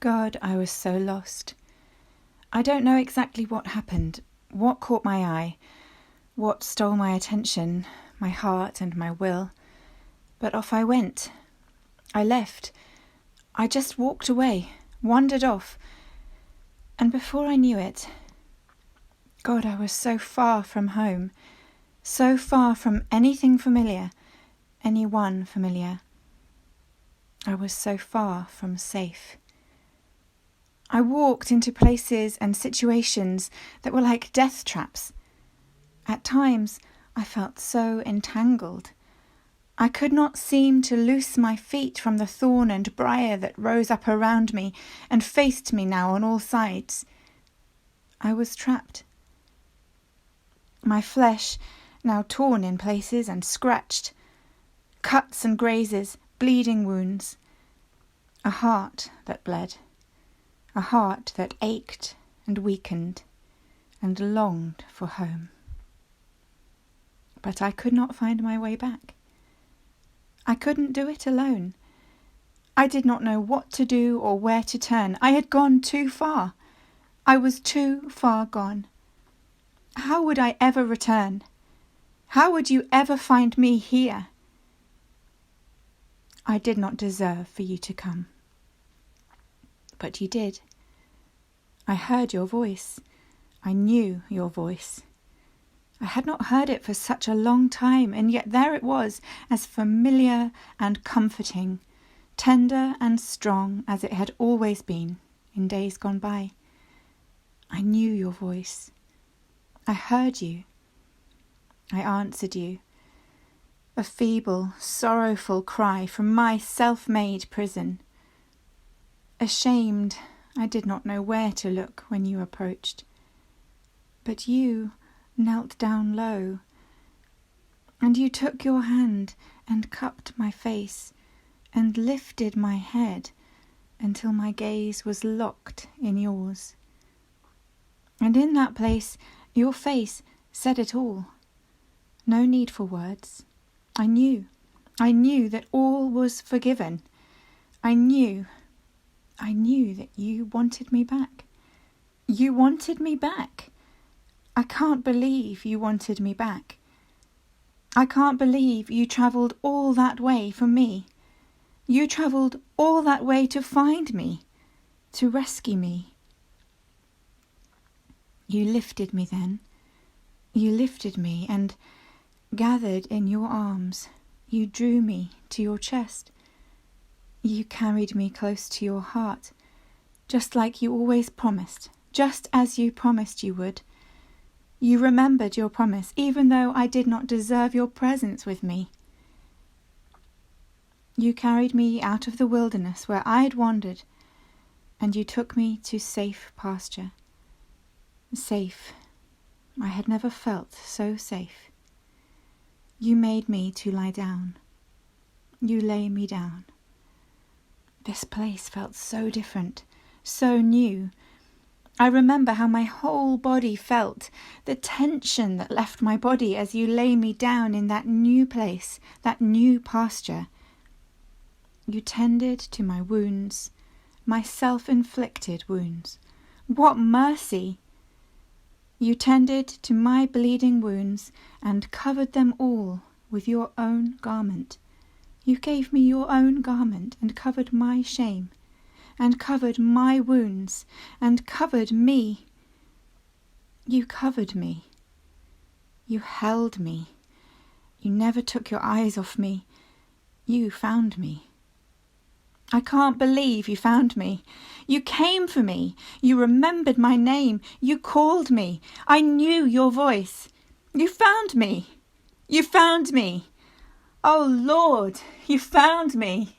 God, I was so lost. I don't know exactly what happened, what caught my eye, what stole my attention, my heart and my will. But off I went. I left. I just walked away, wandered off. And before I knew it, God, I was so far from home, so far from anything familiar, anyone familiar. I was so far from safe. I walked into places and situations that were like death traps. At times, I felt so entangled. I could not seem to loose my feet from the thorn and briar that rose up around me and faced me now on all sides. I was trapped. My flesh, now torn in places and scratched, cuts and grazes, bleeding wounds, a heart that bled, a heart that ached and weakened and longed for home. But I could not find my way back. I couldn't do it alone. I did not know what to do or where to turn. I had gone too far. I was too far gone. How would I ever return? How would you ever find me here? I did not deserve for you to come. But you did. I heard your voice. I knew your voice. I had not heard it for such a long time, and yet there it was, as familiar and comforting, tender and strong as it had always been in days gone by. I knew your voice. I heard you. I answered you. A feeble, sorrowful cry from my self-made prison. Ashamed, I did not know where to look when you approached. But you knelt down low, and you took your hand and cupped my face and lifted my head until my gaze was locked in yours. And in that place, your face said it all. No need for words. I knew that all was forgiven. I knew that you wanted me back. You wanted me back. I can't believe you wanted me back. I can't believe you travelled all that way for me. You travelled all that way to find me, to rescue me. You lifted me then. You lifted me and, gathered in your arms, you drew me to your chest. You carried me close to your heart, just like you always promised, just as you promised you would. You remembered your promise, even though I did not deserve your presence with me. You carried me out of the wilderness where I'd wandered, and you took me to safe pasture. Safe. I had never felt so safe. You made me to lie down. You lay me down. This place felt so different, so new. I remember how my whole body felt, the tension that left my body as you lay me down in that new place, that new pasture. You tended to my wounds, my self-inflicted wounds. What mercy! You tended to my bleeding wounds and covered them all with your own garment. You gave me your own garment and covered my shame, and covered my wounds, and covered me. You covered me. You held me. You never took your eyes off me. You found me. I can't believe you found me. You came for me. You remembered my name. You called me. I knew your voice. You found me. You found me. Oh Lord, you found me.